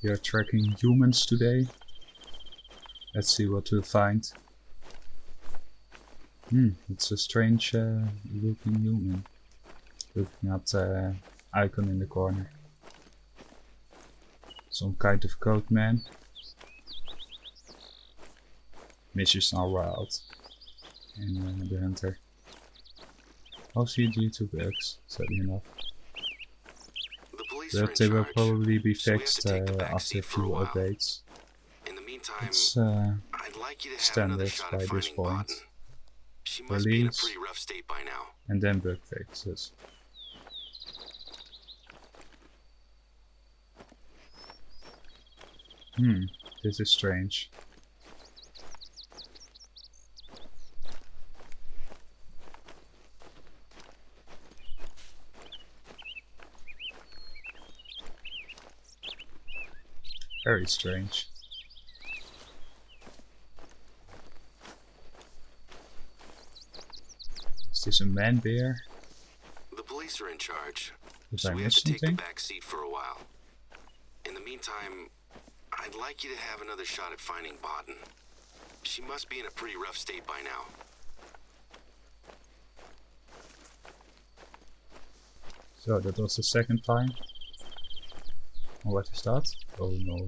We are tracking humans today. Let's see what we'll find. It's a strange looking human. Looking at the icon in the corner. Some kind of code man. Missions are wild. And the hunter. Also due to bugs, sadly enough. But they will probably be fixed after a few updates. It's standard by this point. Release, and then bug fixes. This is strange. Very strange. Is this a man bear? The police are in charge, so we have to take the back seat for a while. In the meantime, I'd like you to have another shot at finding Bodden. She must be in a pretty rough state by now. So that was the second time. What is that? Oh no.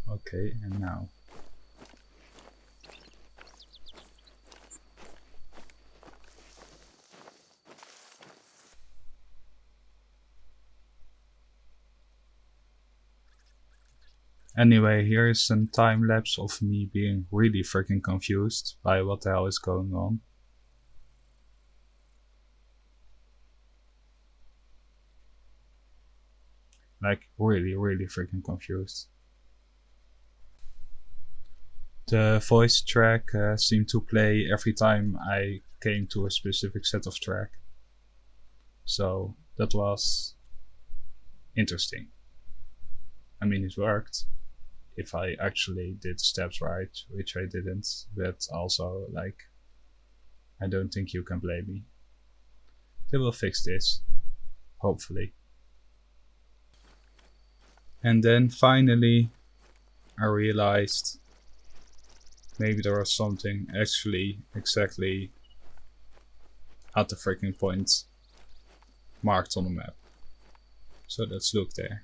Okay, and now. Anyway, here is some time lapse of me being really freaking confused by what the hell is going on. Like really freaking confused. The voice track seemed to play every time I came to a specific set of track. So that was interesting. I mean, it worked. If I actually did the steps right, which I didn't, but also, like, I don't think you can blame me. They will fix this, hopefully. And then finally, I realized maybe there was something actually exactly at the freaking point marked on the map. So let's look there.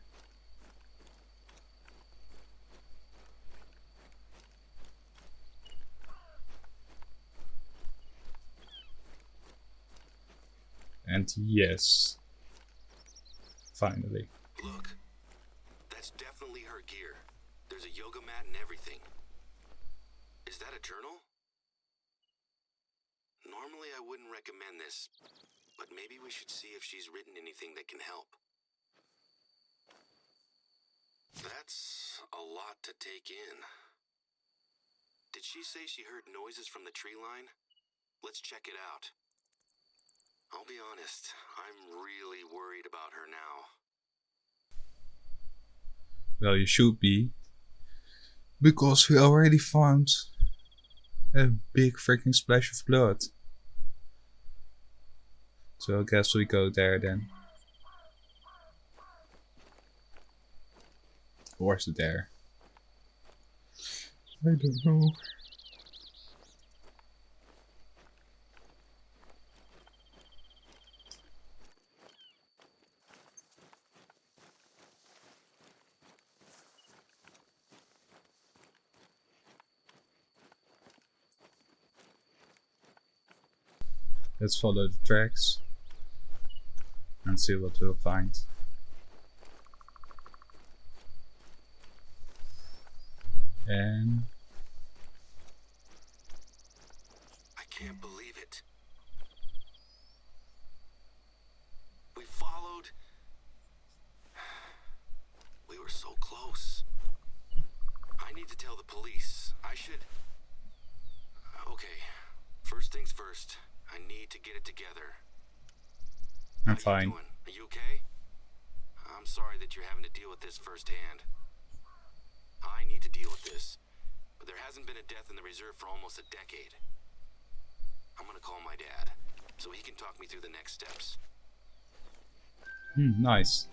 And yes, finally. Look, that's definitely her gear. There's a yoga mat and everything. Is that a journal? Normally I wouldn't recommend this, but maybe we should see if she's written anything that can help. That's a lot to take in. Did she say she heard noises from the tree line? Let's check it out. I'll be honest, I'm really worried about her now. Well, you should be. Because we already found a big freaking splash of blood. So I guess we go there then. Or is it there? I don't know. Let's follow the tracks and see what we'll find. And I can't believe it. We followed. We were so close. I need to tell the police. I should. Okay. First things first. I need to get it together. I'm fine. Are you okay? I'm sorry that you're having to deal with this firsthand. I need to deal with this, but there hasn't been a death in the reserve for almost a decade. I'm gonna call my dad. so he can talk me through the next steps. Nice.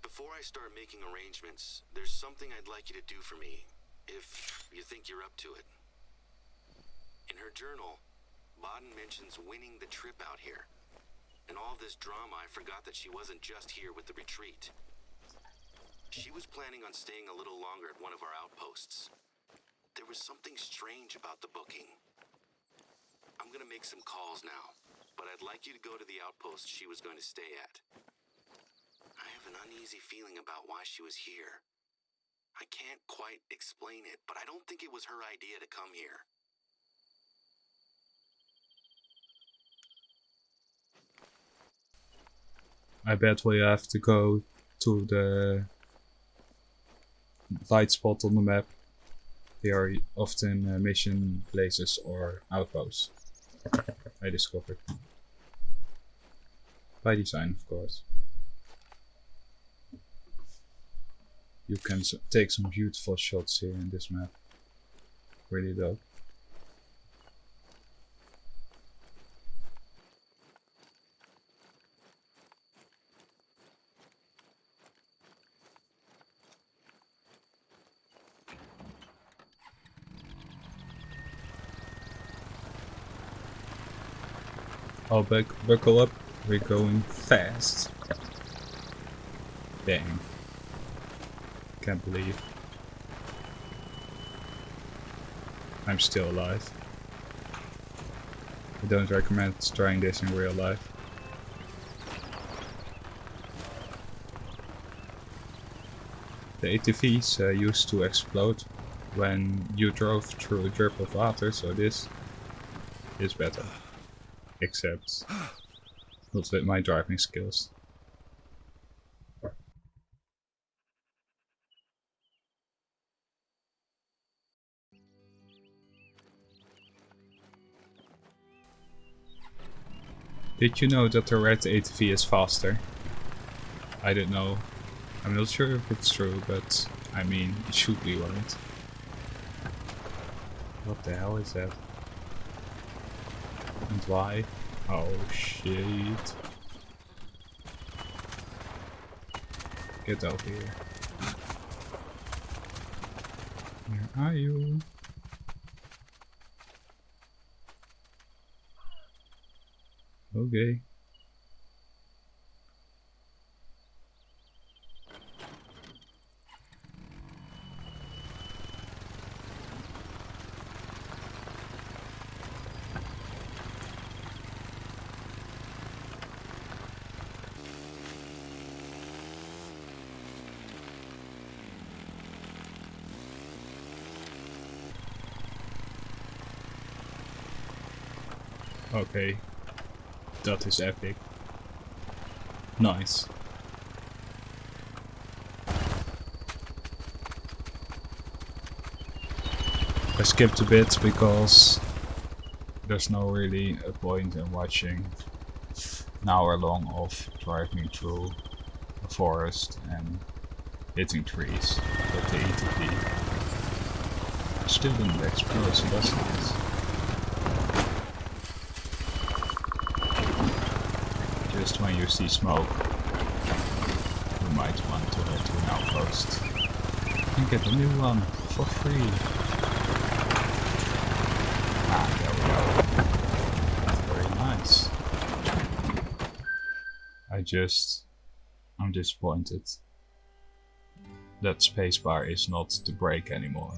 Before I start making arrangements, there's something I'd like you to do for me, if you think you're up to it. In her journal, Baden mentions winning the trip out here. In all this drama, I forgot that she wasn't just here with the retreat. She was planning on staying a little longer at one of our outposts. There was something strange about the booking. I'm gonna make some calls now, but I'd like you to go to the outpost she was going to stay at. I have an uneasy feeling about why she was here. I can't quite explain it, but I don't think it was her idea to come here. I bet we have to go to the light spot on the map. They are often mission places or outposts, I discovered. By design, of course. You can take some beautiful shots here in this map. Really dope. Oh, buckle up, we're going fast. Dang. Can't believe I'm still alive. I don't recommend trying this in real life. The ATVs used to explode when you drove through a drip of water, so this is better. Except not with my driving skills. Did you know that the red ATV is faster? I don't know. I'm not sure if it's true, but I mean, it should be, right? What the hell is that? And why? Oh shit. Get over here. Where are you? Okay. Okay. That is epic. Nice. I skipped a bit because there's no really a point in watching an hour long of driving through a forest and hitting trees with the ATV. Still didn't explode, so that's nice. Just when you see smoke, you might want to head to an outpost and get a new one for free. Ah, there we go. Very nice. I'm disappointed that spacebar is not the brake anymore.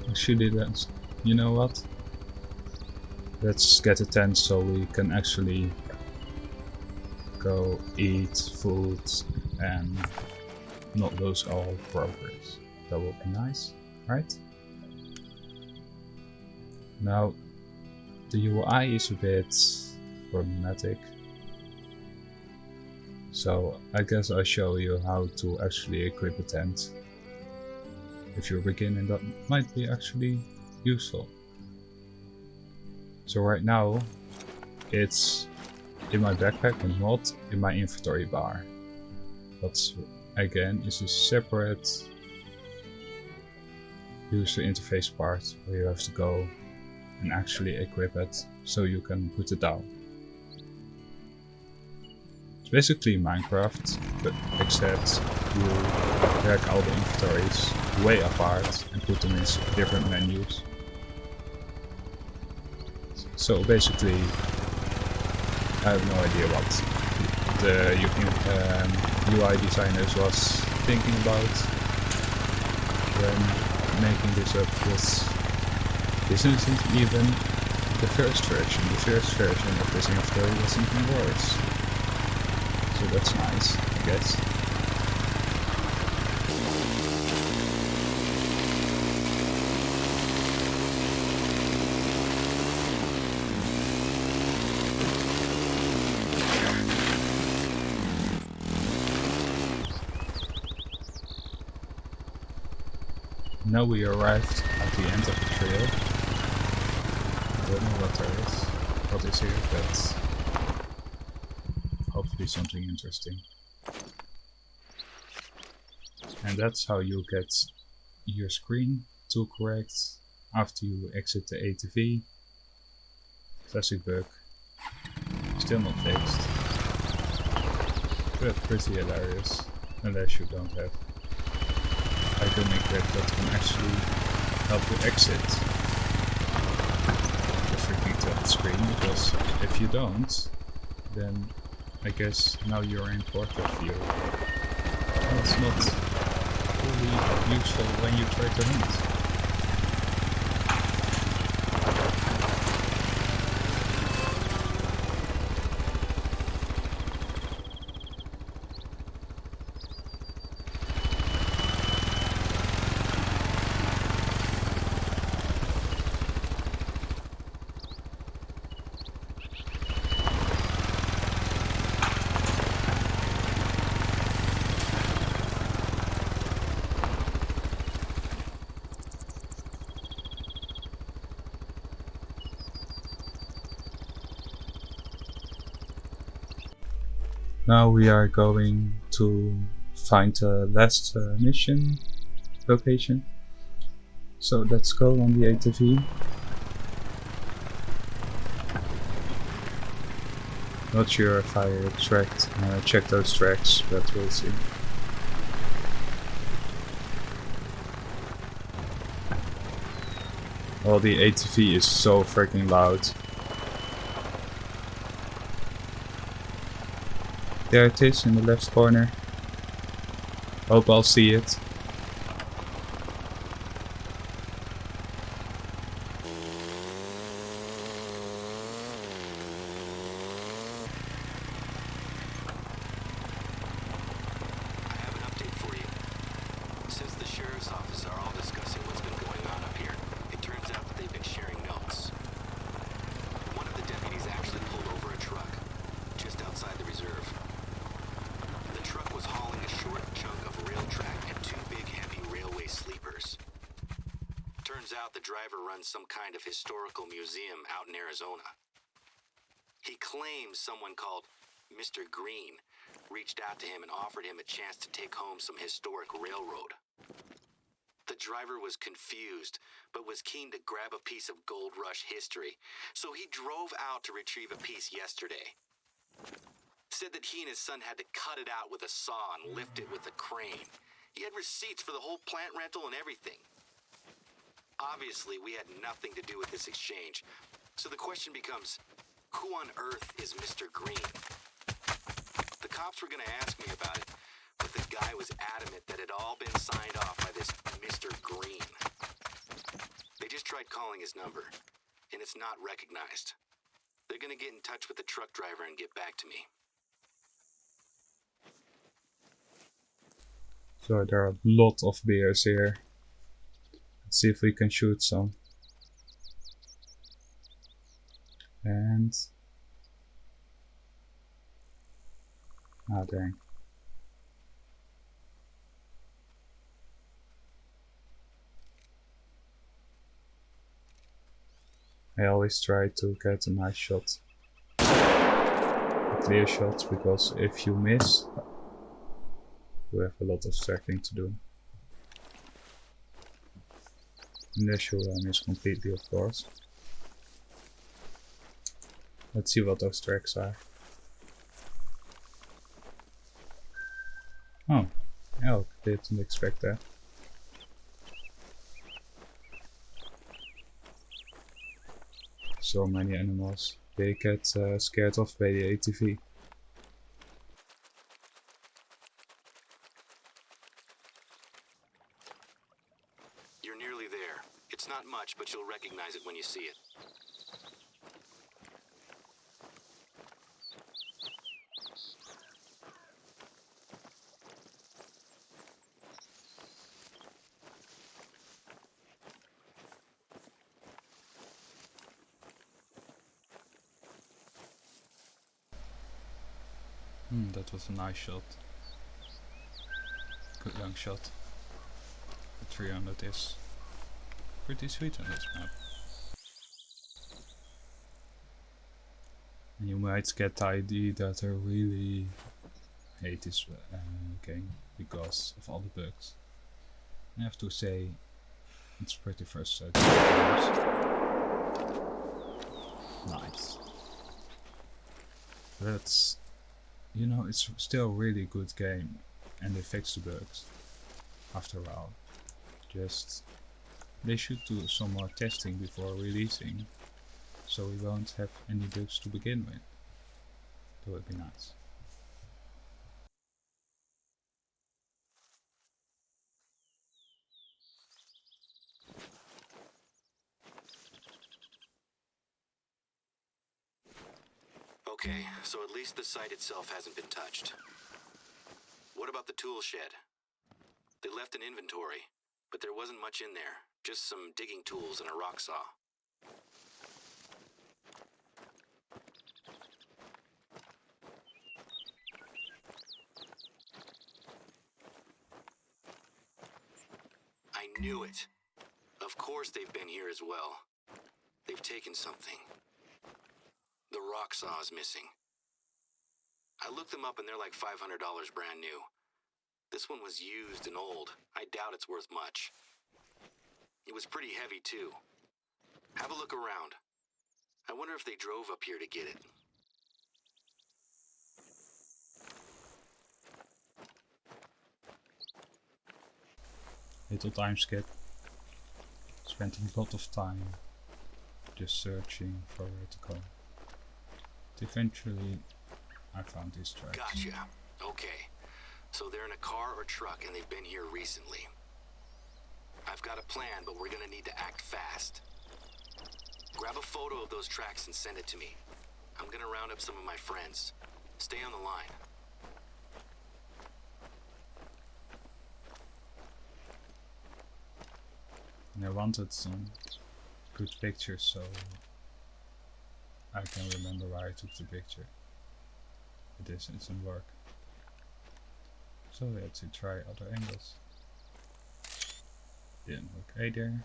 Actually, that's, you know what? Let's get a tent so we can actually go eat food and not lose all progress. That would be nice, right? Now, the UI is a bit problematic, so I guess I'll show you how to actually equip a tent. If you're beginning, that might be actually useful. So right now it's in my backpack and not in my inventory bar. But again, is a separate user interface part where you have to go and actually equip it so you can put it down. It's basically Minecraft, but except you drag all the inventories way apart and put them in different menus. So basically, I have no idea what the UI designers was thinking about when making this up, because this isn't even the first version. The first version of this inventory was even worse. So that's nice, I guess. Now we arrived at the end of the trail. I don't know what is here, but hopefully something interesting. And that's how you get your screen to correct after you exit the ATV. Classic bug. Still not fixed. But pretty hilarious, unless you don't have iconic grid that can actually help you exit the freaking top screen, because if you don't, then I guess now you're in portrait view. And it's not fully useful when you try to hunt. Now we are going to find the last mission location. So let's go on the ATV. Not sure if I checked those tracks, but we'll see. Well, the ATV is so freaking loud. There it is in the left corner. Hope I'll see it. The driver runs some kind of historical museum out in Arizona. He claims someone called Mr. Green reached out to him and offered him a chance to take home some historic railroad. The driver was confused, but was keen to grab a piece of Gold Rush history, so he drove out to retrieve a piece yesterday. Said that he and his son had to cut it out with a saw and lift it with a crane. He had receipts for the whole plant rental and everything. Obviously, we had nothing to do with this exchange, so the question becomes, who on earth is Mr. Green? The cops were going to ask me about it, but the guy was adamant that it had all been signed off by this Mr. Green. They just tried calling his number, and it's not recognized. They're going to get in touch with the truck driver and get back to me. So there are a lot of bears here. Let's see if we can shoot some. And... ah, dang. I always try to get a nice shot. A clear shot, because if you miss, you have a lot of tracking to do. Unless you miss completely, of course. Let's see what those tracks are. Oh, elk, didn't expect that. So many animals. They get scared off by the ATV. You're nearly there. It's not much, but you'll recognize it when you see it. That was a nice shot. Good long shot. The 300 is pretty sweet on this map. And you might get the idea that I really hate this game because of all the bugs. I have to say, it's pretty frustrating. Nice. But, you know, it's still a really good game, and they fixed the bugs after a while. Just, they should do some more testing before releasing, so we won't have any bugs to begin with. That would be nice. Okay, so at least the site itself hasn't been touched. What about the tool shed? They left an inventory, but there wasn't much in there. Just some digging tools and a rock saw. I knew it. Of course they've been here as well. They've taken something. The rock saw is missing. I looked them up and they're like $500 brand new. This one was used and old. I doubt it's worth much. It was pretty heavy too. Have a look around. I wonder if they drove up here to get it. Little time skip. Spent a lot of time just searching for where to go. But eventually I found these tracks. Gotcha. Okay. So they're in a car or truck and they've been here recently. I've got a plan, but we're gonna need to act fast. Grab a photo of those tracks and send it to me. I'm gonna round up some of my friends. Stay on the line. And I wanted some good pictures, so I can remember where I took the picture. But this doesn't work. So we had to try other angles. Didn't work either.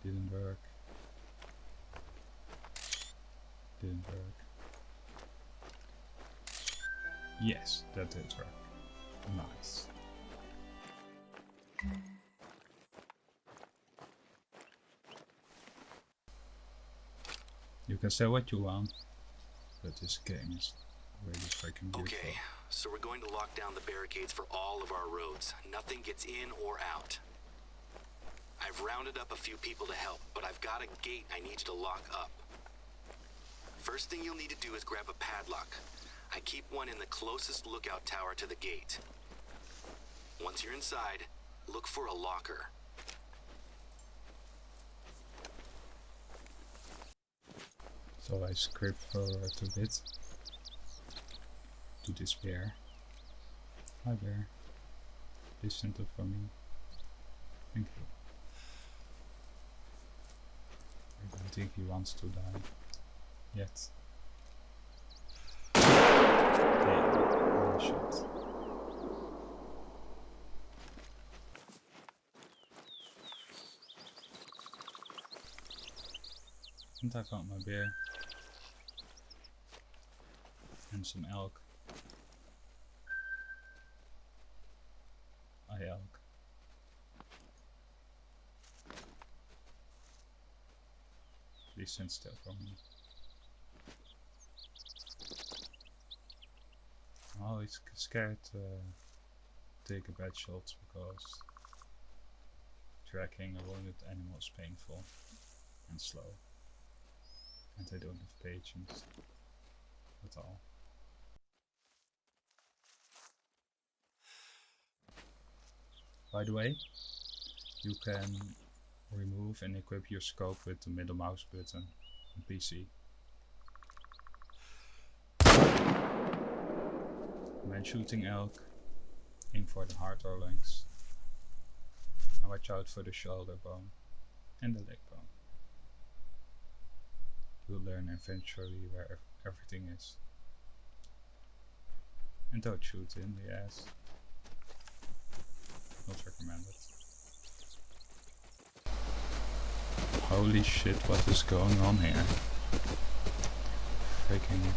Didn't work. Didn't work. Yes, that did work. Nice. You can say what you want, but this game is really freaking beautiful. Okay, so we're going to lock down the barricades for all of our roads. Nothing gets in or out. I've rounded up a few people to help, but I've got a gate I need you to lock up. First thing you'll need to do is grab a padlock. I keep one in the closest lookout tower to the gate. Once you're inside, look for a locker. So I scrape forward a bit to this bear. Hi bear. Please stand up for me. Thank you. I don't think he wants to die yet. Yeah, shot. And I found my bear. And some elk. Elk. Please stand still for me. I'm always scared to take a bad shot because tracking a wounded animal is painful and slow. And I don't have patience at all. By the way, you can remove and equip your scope with the middle mouse button on PC. When shooting elk, aim for the heart or lungs, and watch out for the shoulder bone and the leg bone. You'll learn eventually where everything is. And don't shoot in the ass. Not recommended. Holy shit, what is going on here? Freaking...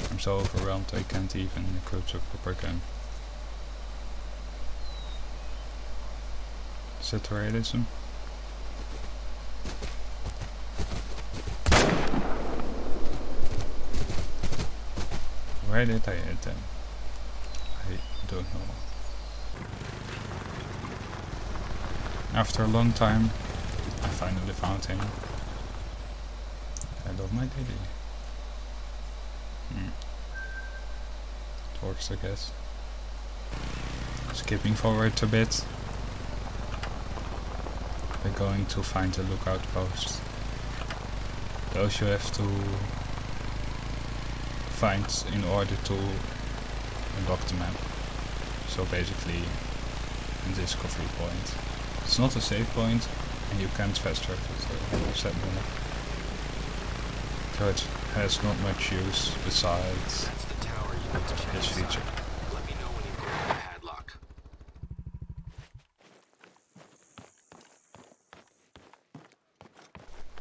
I'm so overwhelmed I can't even equip a proper gun. Is that realism? Where did I hit them? I don't know. After a long time, I finally found him. I love my lady. It works, I guess. Skipping forward a bit. We're going to find a lookout post. Those you have to find in order to unlock the map. So basically, a discovery point. It's not a save point, and you can't fast travel it, so it has not much use besides this feature. Let me know when you grab the padlock.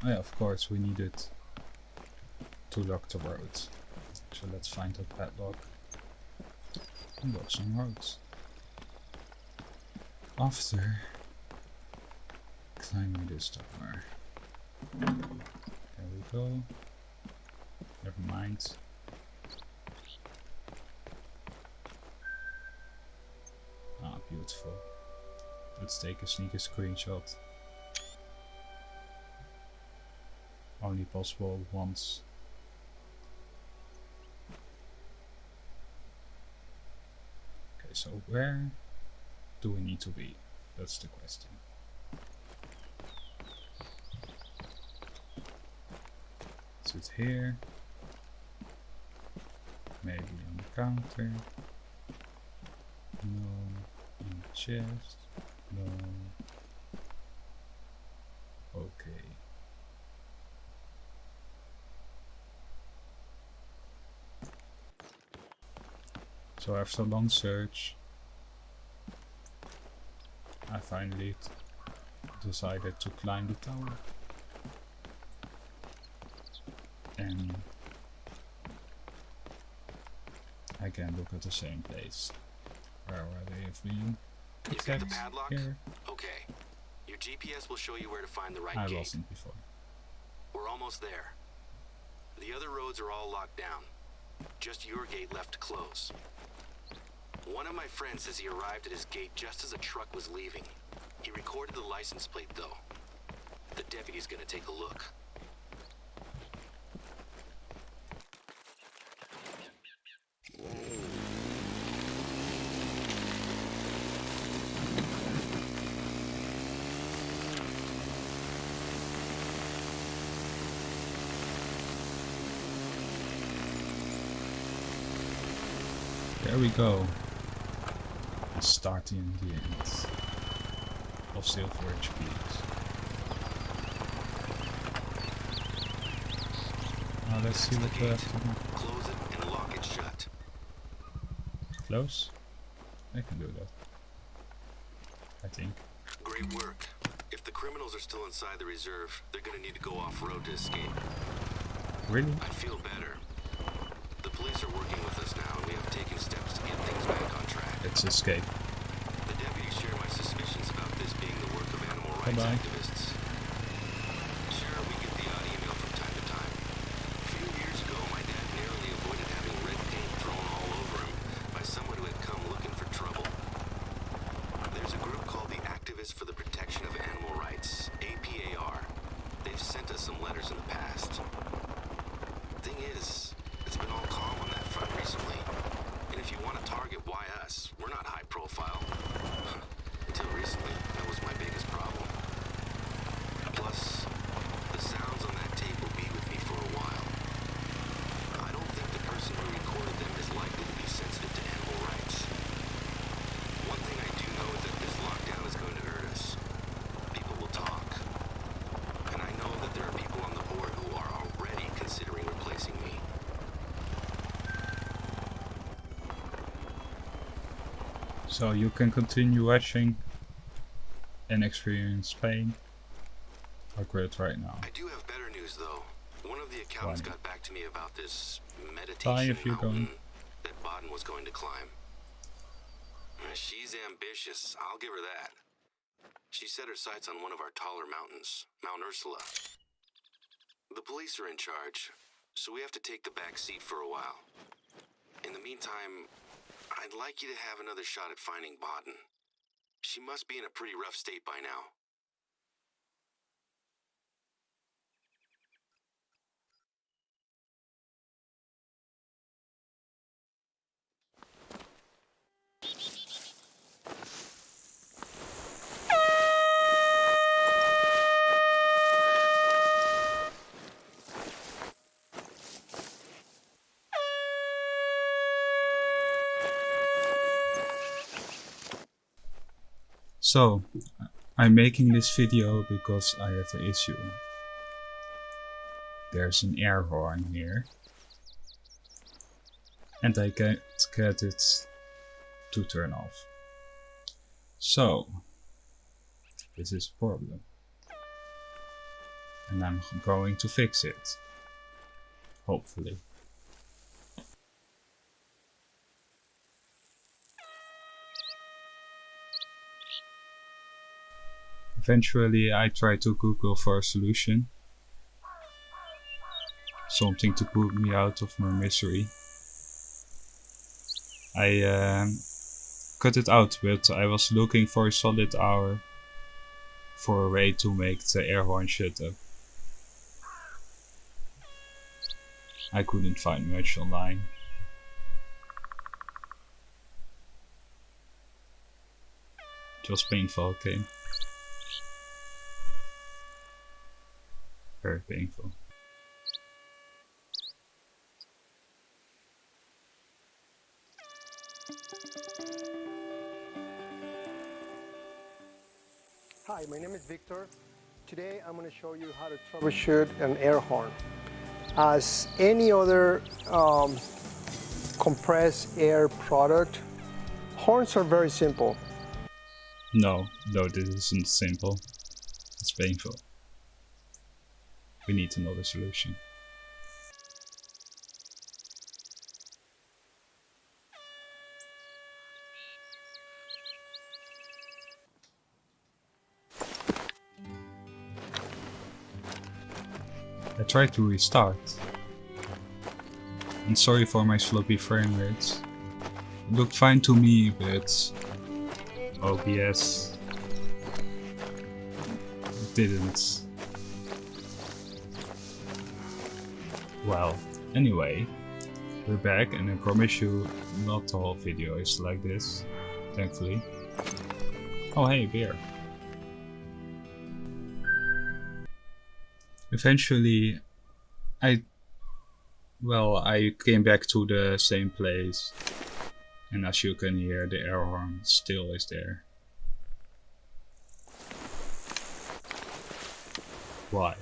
Oh yeah, of course we need it to lock the road. So let's find that padlock and lock some roads. After climbing this tower. There we go. Never mind. Ah, beautiful. Let's take a sneaky screenshot. Only possible once. Okay, so where do we need to be? That's the question. Is it here? Maybe on the counter? No. In the chest? No. Okay. So after a long search, I finally decided to climb the tower. And again look at the same place where they have been. You got the padlock? Here. Okay. Your GPS will show you where to find the right I gate. wasn't before. We're almost there. The other roads are all locked down. Just your gate left to close. One of my friends says he arrived at his gate just as a truck was leaving. He recorded the license plate though. The deputy's gonna take a look. There we go. Starting the end of Silver Edge Peaks. Now let's see what we have to do. Close it and lock it shut. Close? I can do that. I think. Great work. If the criminals are still inside the reserve, they're gonna need to go off-road to escape. Really? I feel better. The police are working with us now, and we have taken steps to get things back on track. Let's escape. The deputies share my suspicions about this being the work of animal rights Bye-bye. activists. Sure, we get the odd email from time to time. A few years ago, my dad narrowly avoided having red paint thrown all over him by someone who had come looking for trouble. There's a group called the Activists for the Protection of Animal Rights, APAR. They've sent us some letters in the past. Thing is, it's been all calm on that front recently. And if you want to target, why us? We're not high profile. Until recently, that was my biggest problem. Plus, the sounds on that tape will be with me for a while. I don't think the person who recorded them is likely to be sensitive to animal rights. One thing I do know is that this lockdown is going to hurt us. People will talk. And I know that there are people on the board who are already considering replacing me. So you can continue watching and experience pain or quit right now. I do have better news, though. One of the accountants Fine. got back to me about this Bye meditation if you're mountain going. that Baden was going to climb. She's ambitious, I'll give her that. She set her sights on one of our taller mountains, Mount Ursula. The police are in charge, so we have to take the back seat for a while. In the meantime, I'd like you to have another shot at finding Baden. She must be in a pretty rough state by now. So, I'm making this video because I have an issue. There's an air horn here. And I can't get it to turn off. So, this is a problem. And I'm going to fix it. Hopefully. Eventually I tried to Google for a solution. Something to put me out of my misery. I cut it out, but I was looking for a solid hour for a way to make the air horn shut up. I couldn't find much online. It was painful, okay? Very painful. Hi, my name is Victor. Today I'm going to show you how to troubleshoot an air horn. As any other compressed air product, horns are very simple. No, this isn't simple. It's painful. We need another solution. I tried to restart. And sorry for my sloppy frame rates. It looked fine to me, but OBS didn't. Well, anyway, we're back, and I promise you not the whole video is like this, thankfully. Oh hey, beer. Eventually, I came back to the same place, and as you can hear, the air horn still is there. Why?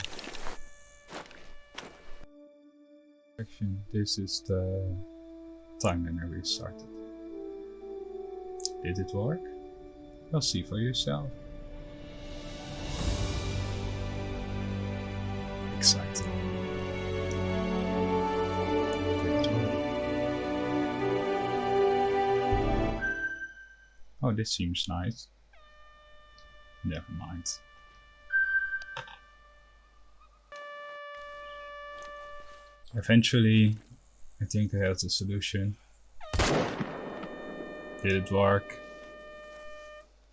This is the timeline I restarted. Did it work? Well, see for yourself. Exciting. Oh, this seems nice. Never mind. Eventually, I think I have the solution. Did it work?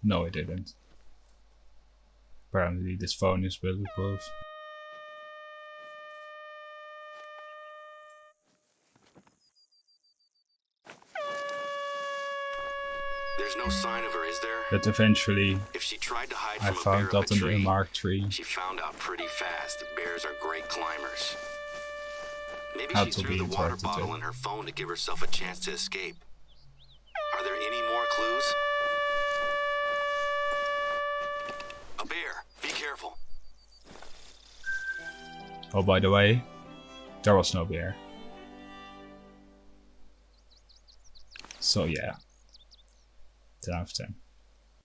No, it didn't. Apparently this phone is bulletproof. There's no sign of her, is there? But eventually, If she tried to hide I from a found bear up that a in tree, a Mark III. she found out pretty fast that bears are great climbers. Maybe Had she to threw be the water interacted bottle with. in her phone to give herself a chance to escape. Are there any more clues? A bear. Be careful. Oh, by the way, there was no bear. So yeah, 10 out of 10.